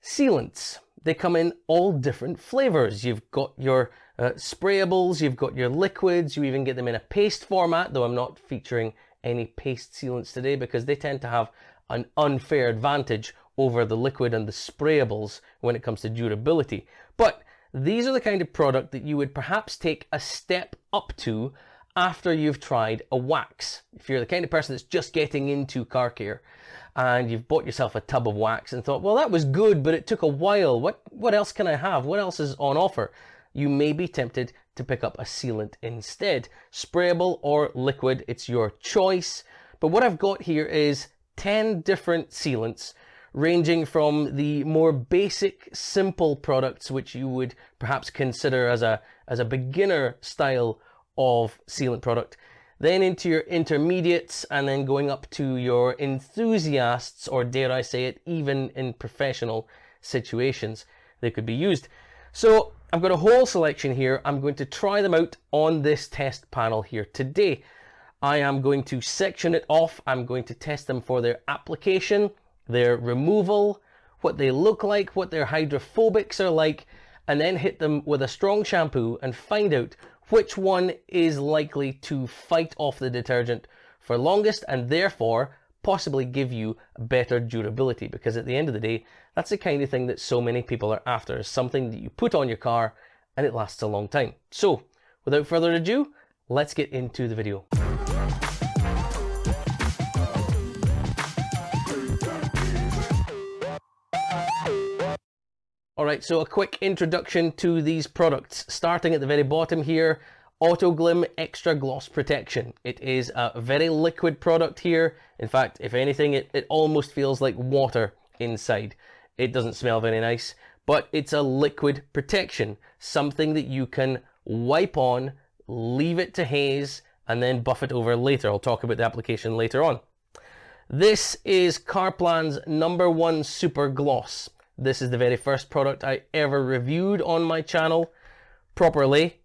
Sealants. They come in all different flavors. You've got your sprayables, you've got your liquids, you even get them in a paste format, though I'm not featuring any paste sealants today because they tend to have an unfair advantage over the liquid and the sprayables when it comes to durability. But these are the kind of product that you would perhaps take a step up to after you've tried a wax. If you're the kind of person that's just getting into car care and you've bought yourself a tub of wax and thought, well, that was good, but it took a while. What else can I have? What else is on offer? You may be tempted to pick up a sealant instead. Sprayable or liquid, it's your choice. But what I've got here is 10 different sealants, ranging from the more basic, simple products, which you would perhaps consider as a beginner style of sealant product, then into your intermediates, and then going up to your enthusiasts, or dare I say it, even in professional situations, they could be used. So I've got a whole selection here. I'm going to try them out on this test panel here today. I am going to section it off. I'm going to test them for their application, their removal, what they look like, what their hydrophobics are like, and then hit them with a strong shampoo and find out which one is likely to fight off the detergent for longest and therefore possibly give you better durability. Because at the end of the day, that's the kind of thing that so many people are after, is something that you put on your car and it lasts a long time. So without further ado, let's get into the video. Alright, so a quick introduction to these products. Starting at the very bottom here, Autoglim Extra Gloss Protection. It is a very liquid product here. In fact, if anything, it almost feels like water inside. It doesn't smell very nice, but it's a liquid protection. Something that you can wipe on, leave it to haze, and then buff it over later. I'll talk about the application later on. This is Carplan's #1 Super Gloss. This is the very first product I ever reviewed on my channel properly,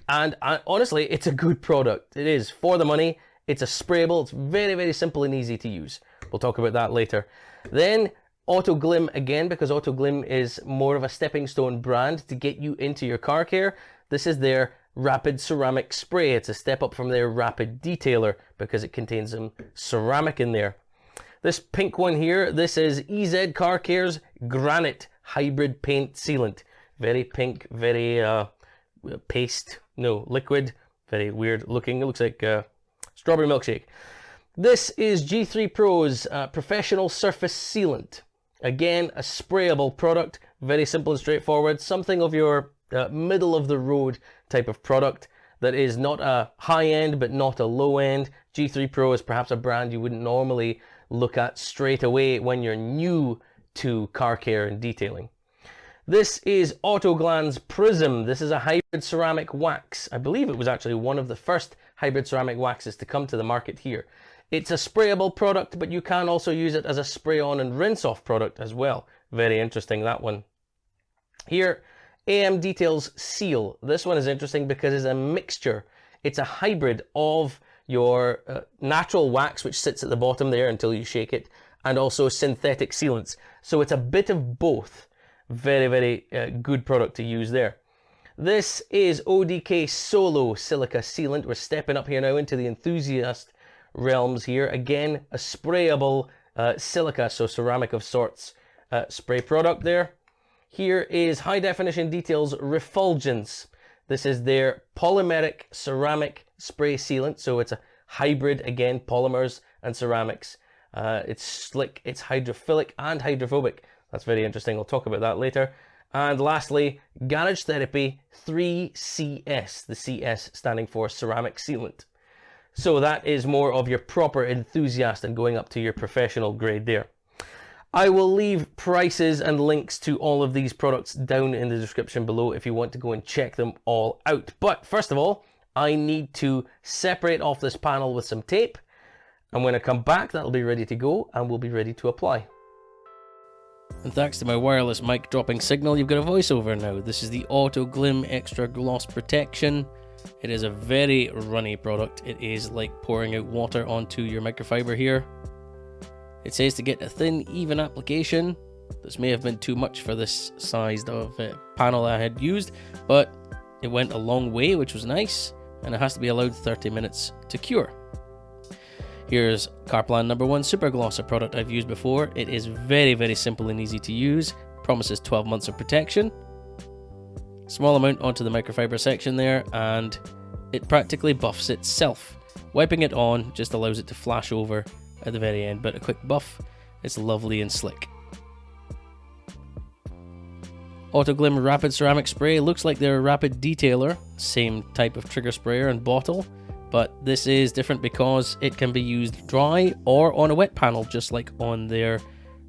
and honestly, it's a good product. It is for the money. It's a sprayable. It's very, very simple and easy to use. We'll talk about that later. Then Autoglim again, because Autoglim is more of a stepping stone brand to get you into your car care. This is their Rapid Ceramic Spray. It's a step up from their Rapid Detailer because it contains some ceramic in there. This pink one here, this is EZ Car Care's Granite Hybrid Paint Sealant. Very pink, very liquid, very weird looking. It looks like strawberry milkshake. This is G3 Pro's Professional Surface Sealant. Again, a sprayable product, very simple and straightforward. Something of your middle of the road type of product that is not a high end but not a low end. G3 Pro is perhaps a brand you wouldn't normally look at straight away when you're new to car care and detailing. This is Autoglan's Prism. This is a hybrid ceramic wax. I believe it was actually one of the first hybrid ceramic waxes to come to the market here. It's a sprayable product, but you can also use it as a spray on and rinse off product as well. Very interesting, that one. Here, AM Details Seal. This one is interesting because it's a mixture. It's a hybrid of your natural wax, which sits at the bottom there until you shake it, and also synthetic sealants. So it's a bit of both. Very, very good product to use there. This is ODK Solo Silica Sealant. We're stepping up here now into the enthusiast realms here. Again, a sprayable silica, so ceramic of sorts, spray product there. Here is High Definition Details Refulgence. This is their polymeric ceramic spray sealant. So it's a hybrid, again, polymers and ceramics. It's slick, it's hydrophilic and hydrophobic. That's very interesting. I'll talk about that later. And lastly, Garage Therapy 3CS, the CS standing for ceramic sealant. So that is more of your proper enthusiast and going up to your professional grade there. I will leave prices and links to all of these products down in the description below if you want to go and check them all out. But first of all, I need to separate off this panel with some tape. And when I come back, that'll be ready to go and we'll be ready to apply. And thanks to my wireless mic dropping signal, you've got a voiceover now. This is the Autoglim Extra Gloss Protection. It is a very runny product. It is like pouring out water onto your microfiber here. It says to get a thin, even application. This may have been too much for this size of panel I had used, but it went a long way, which was nice, and it has to be allowed 30 minutes to cure. Here's Carplan number 1 Super Gloss, a product I've used before. It is very, very simple and easy to use. Promises 12 months of protection. Small amount onto the microfiber section there, and it practically buffs itself. Wiping it on just allows it to flash over at the very end, but a quick buff, it's lovely and slick. Autoglim Rapid Ceramic Spray looks like they're a rapid detailer, same type of trigger sprayer and bottle, but this is different because it can be used dry or on a wet panel, just like on their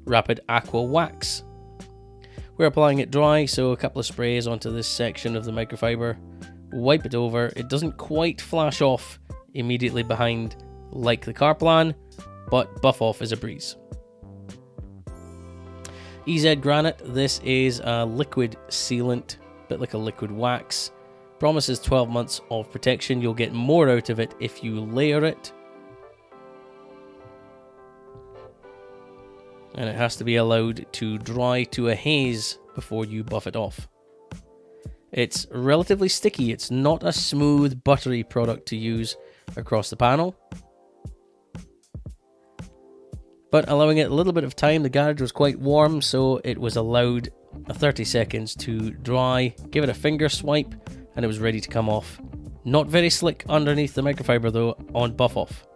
Rapid Aqua Wax. We're applying it dry, so a couple of sprays onto this section of the microfiber. Wipe it over. It doesn't quite flash off immediately behind like the Carplan, but buff off is a breeze. EZ Granite, this is a liquid sealant, a bit like a liquid wax. Promises 12 months of protection. You'll get more out of it if you layer it. And it has to be allowed to dry to a haze before you buff it off. It's relatively sticky. It's not a smooth, buttery product to use across the panel. But allowing it a little bit of time, the garage was quite warm, so it was allowed 30 seconds to dry. Give it a finger swipe, and it was ready to come off. Not very slick underneath the microfiber though on buff off.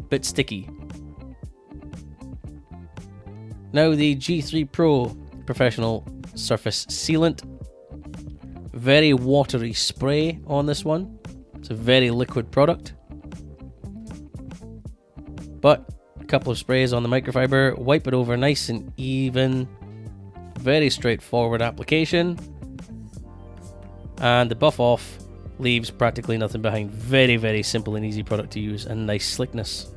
Bit sticky. Now the G3 Pro Professional Surface Sealant. Very watery spray on this one. It's a very liquid product. But a couple of sprays on the microfiber, wipe it over nice and even. Very straightforward application. And the buff off leaves practically nothing behind. Very, very simple and easy product to use, and nice slickness.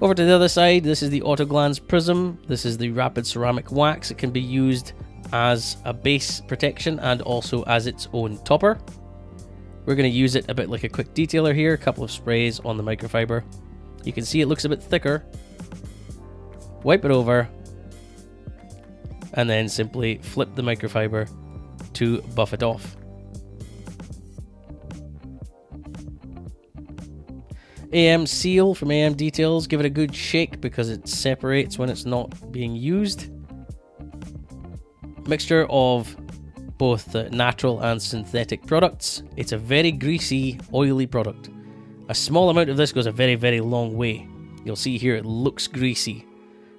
Over to the other side, this is the Autoglans Prism. This is the Rapid Ceramic Wax. It can be used as a base protection and also as its own topper. We're going to use it a bit like a quick detailer here. A couple of sprays on the microfiber. You can see it looks a bit thicker. Wipe it over, and then simply flip the microfiber to buff it off. AM Seal from AM Details. Give it a good shake because it separates when it's not being used. Mixture of both natural and synthetic products. It's a very greasy, oily product. A small amount of this goes a very, very long way. You'll see here it looks greasy,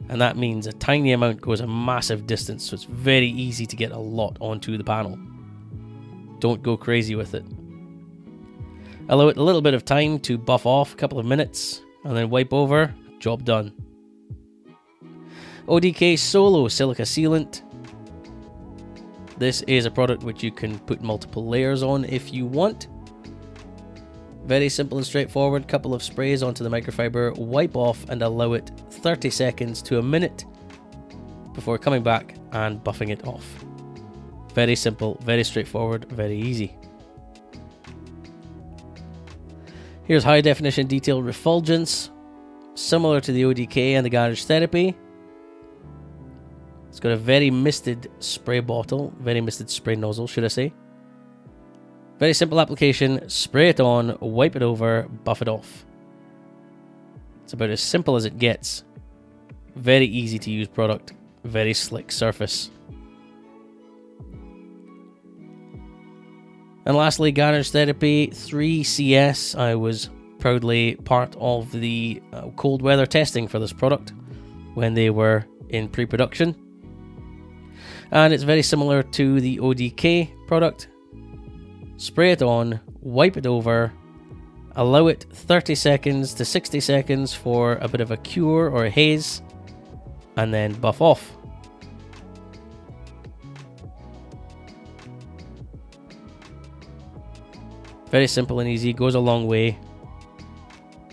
and that means a tiny amount goes a massive distance, so it's very easy to get a lot onto the panel. Don't go crazy with it. Allow it a little bit of time to buff off, a couple of minutes, and then wipe over. Job done. ODK Solo Silica Sealant. This is a product which you can put multiple layers on if you want. Very simple and straightforward. Couple of sprays onto the microfiber, wipe off and allow it 30 seconds to a minute before coming back and buffing it off. Very simple, very straightforward, very easy. Here's high definition detail refulgence, similar to the ODK and the Garage Therapy. It's got a very misted spray bottle, very misted spray nozzle, should I say. Very simple application, spray it on, wipe it over, buff it off. It's about as simple as it gets. Very easy to use product, very slick surface. And lastly, Garage Therapy 3CS. I was proudly part of the cold weather testing for this product when they were in pre-production. And it's very similar to the ODK product. Spray it on, wipe it over, allow it 30 seconds to 60 seconds for a bit of a cure or a haze, and then buff off. Very simple and easy, goes a long way.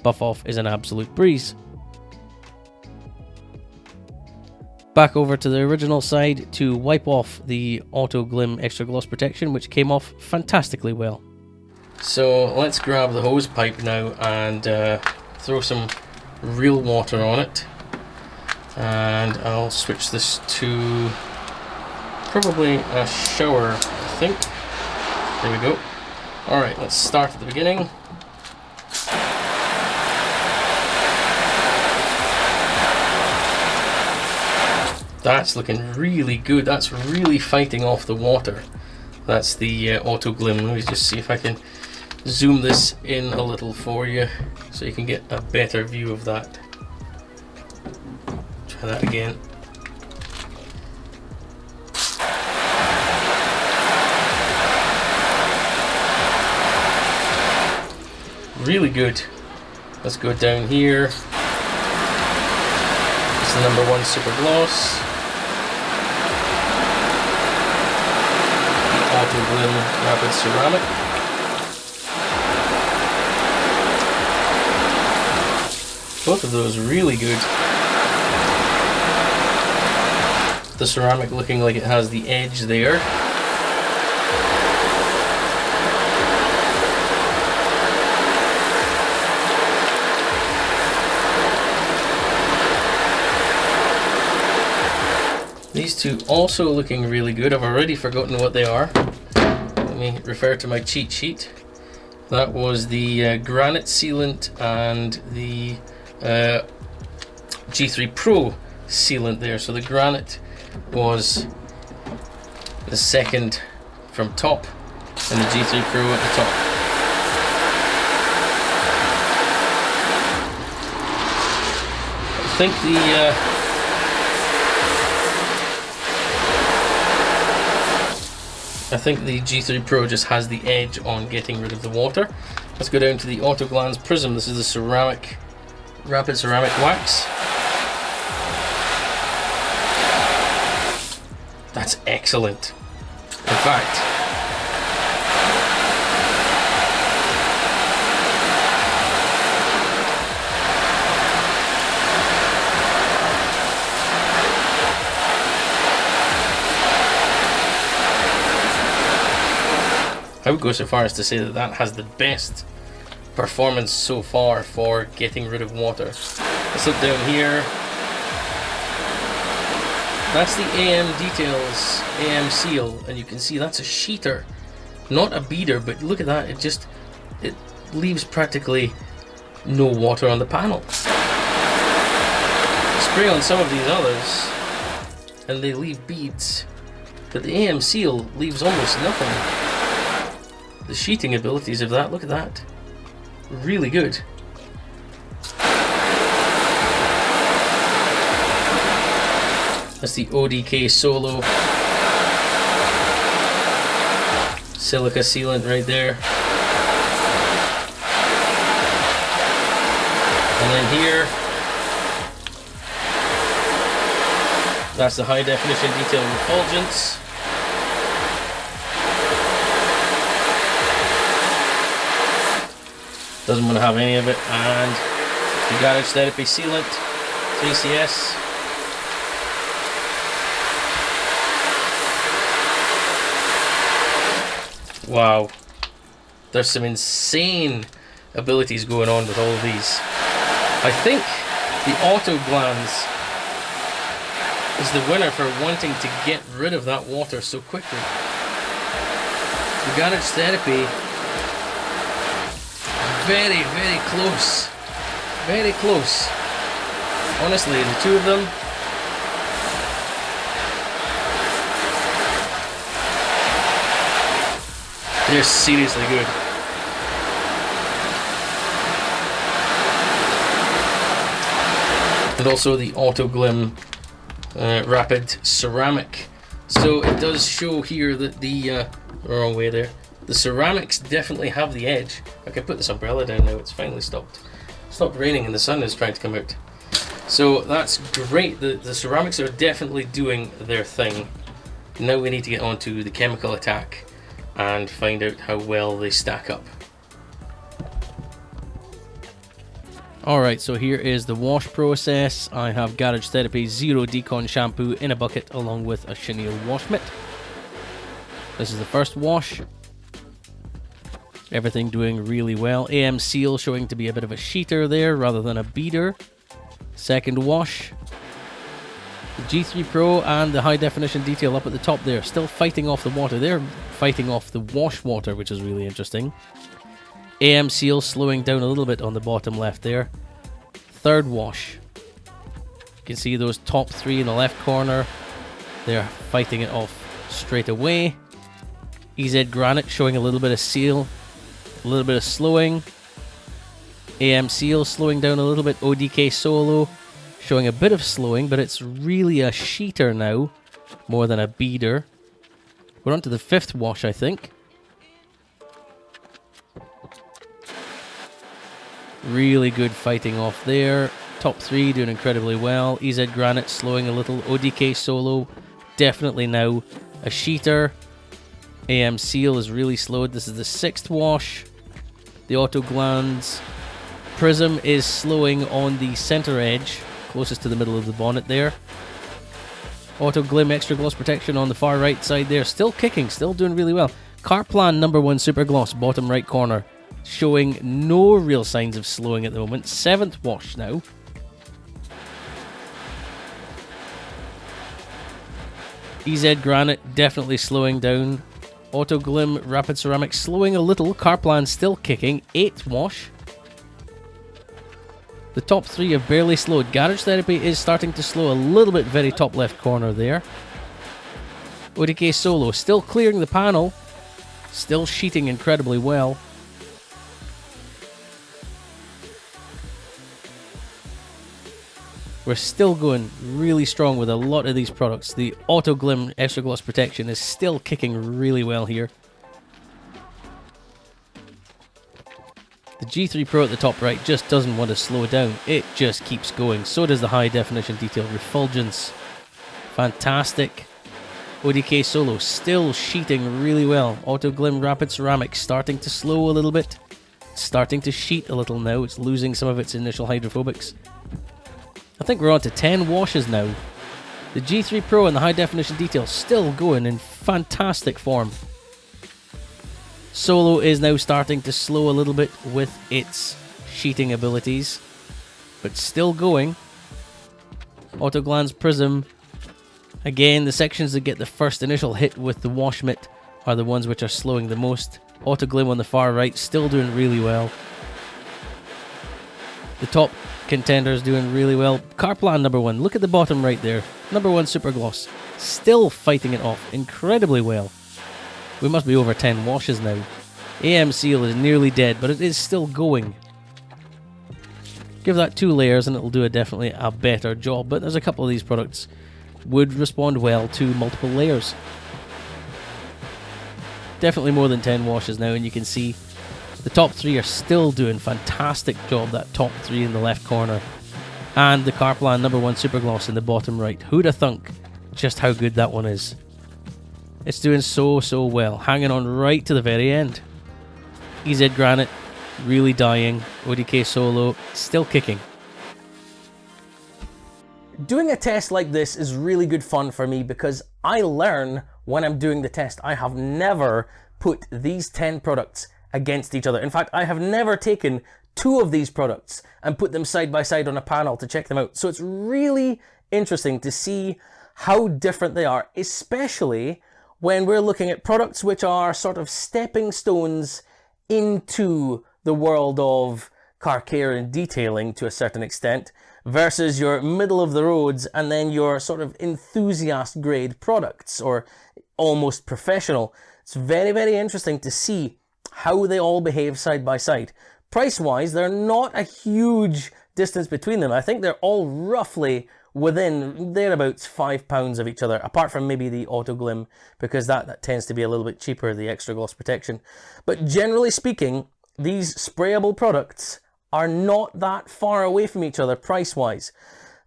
Buff off is an absolute breeze. Back over to the original side to wipe off the Auto Glim Extra Gloss Protection, which came off fantastically well. So let's grab the hose pipe now and throw some real water on it. And I'll switch this to probably a shower, I think. There we go. Alright, let's start at the beginning. That's looking really good. That's really fighting off the water. That's the auto glim. Let me just see if I can zoom this in a little for you so you can get a better view of that. Try that again. Really good. Let's go down here. It's the #1 super gloss. Auto Glim Rapid Ceramic. Both of those really good. The ceramic looking like it has the edge there. These two also looking really good. I've already forgotten what they are. Let me refer to my cheat sheet. That was the granite sealant and the G3 Pro sealant there. So the granite was the second from top and the G3 Pro at the top. I think the G3 Pro just has the edge on getting rid of the water. Let's go down to the Auto Glance Prism. This is the ceramic, rapid ceramic wax. That's excellent. In fact, I would go so far as to say that that has the best performance so far for getting rid of water. Let's look down here. That's the AM Details AM Seal, and you can see that's a sheeter, not a beader, but look at that, it leaves practically no water on the panel. Spray on some of these others and they leave beads, but the AM Seal leaves almost nothing. The sheeting abilities of that, look at that. Really good. That's the ODK Solo silica sealant right there. And then here, that's the high definition detail refulgence. Doesn't want to have any of it. And the Garage Therapy Sealant 3CS. Wow, there's some insane abilities going on with all of these. I think the Auto Glance is the winner for wanting to get rid of that water so quickly. The Garage Therapy, very, very close. Very close. Honestly, the two of them, they're seriously good. And also the Auto Glim Rapid Ceramic. So it does show here that the wrong way there. The ceramics definitely have the edge. I can put this umbrella down now. It's finally stopped raining and the sun is trying to come out. So that's great. The ceramics are definitely doing their thing. Now we need to get on to the chemical attack and find out how well they stack up. Alright, so here is the wash process. I have Garage Therapy Zero Decon shampoo in a bucket along with a chenille wash mitt. This is the first wash. Everything doing really well. AM Seal showing to be a bit of a sheeter there rather than a beater. Second wash. The G3 Pro and the high definition detail up at the top there, still fighting off the water. They're fighting off the wash water, which is really interesting. AM seal slowing down a little bit on the bottom left there. Third wash. You can see those top three in the left corner. They're fighting it off straight away. EZ Granite showing a little bit of seal, a little bit of slowing. AM seal slowing down a little bit. ODK Solo showing a bit of slowing, but it's really a sheeter now, more than a beader. We're on to the fifth wash, I think. Really good fighting off there. Top three doing incredibly well. EZ Granite slowing a little. ODK Solo definitely now a sheeter. AM Seal is really slowed. This is the sixth wash. The Auto Glands Prism is slowing on the center edge, closest to the middle of the bonnet there. Auto Glim Extra Gloss Protection on the far right side there, still kicking, still doing really well. Carplan #1 Super Gloss, bottom right corner, showing no real signs of slowing at the moment. Seventh wash now. EZ Granite definitely slowing down. Auto Glim Rapid Ceramic slowing a little. Carplan still kicking. Eighth wash. The top three have barely slowed. Garage Therapy is starting to slow a little bit, very top left corner there. ODK Solo still clearing the panel. Still sheeting incredibly well. We're still going really strong with a lot of these products. The Auto Glim Extra Gloss Protection is still kicking really well here. The G3 Pro at the top right just doesn't want to slow down. It just keeps going. So does the high definition detail. Refulgence. Fantastic. ODK Solo still sheeting really well. Auto Glim Rapid Ceramic starting to slow a little bit. Starting to sheet a little now. It's losing some of its initial hydrophobics. I think we're on to 10 washes now. The G3 Pro and the high definition detail still going in fantastic form. Solo is now starting to slow a little bit with its sheeting abilities, but still going. Auto Glands Prism. Again, the sections that get the first initial hit with the wash mitt are the ones which are slowing the most. Auto Glim on the far right, still doing really well. The top contenders doing really well. Carplan #1, look at the bottom right there. #1 Super Gloss, still fighting it off incredibly well. We must be over 10 washes now. AM Seal is nearly dead, but it is still going. Give that 2 layers and it'll do definitely a better job, but there's a couple of these products would respond well to multiple layers. Definitely more than 10 washes now, and you can see the top 3 are still doing fantastic job, that top 3 in the left corner. And the Carplan #1 Super Gloss in the bottom right. Who'da thunk just how good that one is. It's doing so well, hanging on right to the very end. EZ Granite, really dying. ODK Solo, still kicking. Doing a test like this is really good fun for me because I learn when I'm doing the test. I have never put these 10 products against each other. In fact, I have never taken 2 of these products and put them side by side on a panel to check them out. So it's really interesting to see how different they are, especially when we're looking at products which are sort of stepping stones into the world of car care and detailing to a certain extent, versus your middle of the roads and then your sort of enthusiast grade products or almost professional. It's very interesting to see how they all behave side by side. Price wise, they're not a huge distance between them. I think they're all roughly within thereabouts £5 of each other, apart from maybe the Auto Glim, because that tends to be a little bit cheaper, the extra gloss protection. But generally speaking, these sprayable products are not that far away from each other price wise.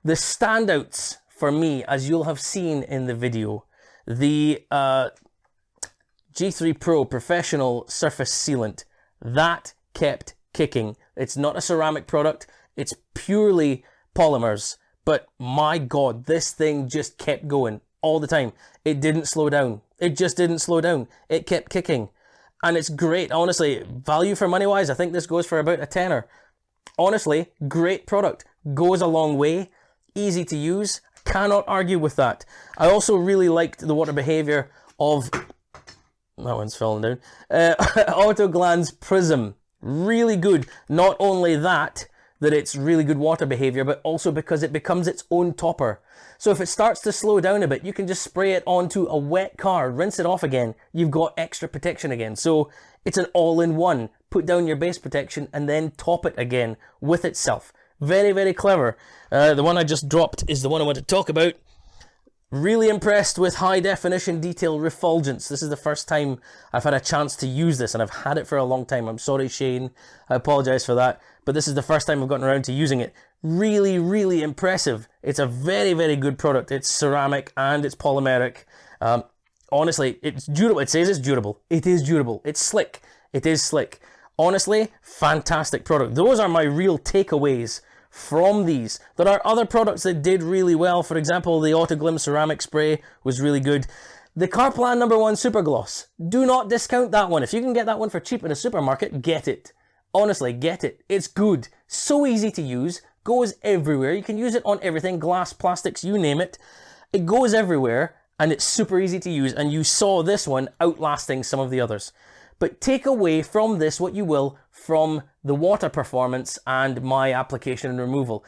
The standouts for me, as you'll have seen in the video, the G3 Pro Professional Surface Sealant, that kept kicking. It's not a ceramic product, it's purely polymers. But my God, this thing just kept going all the time. It didn't slow down. It just didn't slow down. It kept kicking. And it's great. Honestly, value for money wise, I think this goes for about a tenner. Honestly, great product. Goes a long way. Easy to use. Cannot argue with that. I also really liked the water behavior of, that one's falling down, Autogland's Prism. Really good. Not only that it's really good water behavior, but also because it becomes its own topper. So if it starts to slow down a bit, you can just spray it onto a wet car, rinse it off again. You've got extra protection again. So it's an all-in-one. Put down your base protection and then top it again with itself. Very, very clever. The one I just dropped is the one I want to talk about. Really impressed with high definition detail refulgence. This is the first time I've had a chance to use this, and I've had it for a long time. I'm sorry, Shane. I apologize for that. But this is the first time I've gotten around to using it. Really, really impressive. It's a very, very good product. It's ceramic and it's polymeric. Honestly, it's durable. It says it's durable. It is durable. It's slick. It is slick. Honestly, fantastic product. Those are my real takeaways from these. There are other products that did really well. For example, the Autoglim ceramic spray was really good. The Carplan #1 Super Gloss. Do not discount that one. If you can get that one for cheap in a supermarket, get it. Honestly, get it. It's good. So easy to use. Goes everywhere. You can use it on everything. Glass, plastics, you name it. It goes everywhere and it's super easy to use. And you saw this one outlasting some of the others. But take away from this what you will from the water performance and my application and removal.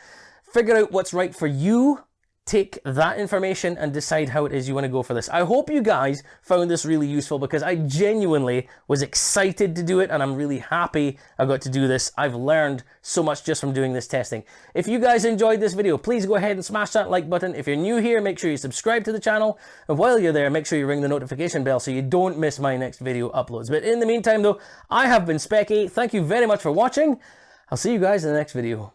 Figure out what's right for you. Take that information and decide how it is you want to go for this. I hope you guys found this really useful because I genuinely was excited to do it and I'm really happy I got to do this. I've learned so much just from doing this testing. If you guys enjoyed this video, please go ahead and smash that like button. If you're new here, make sure you subscribe to the channel. And while you're there, make sure you ring the notification bell so you don't miss my next video uploads. But in the meantime though, I have been Specky. Thank you very much for watching. I'll see you guys in the next video.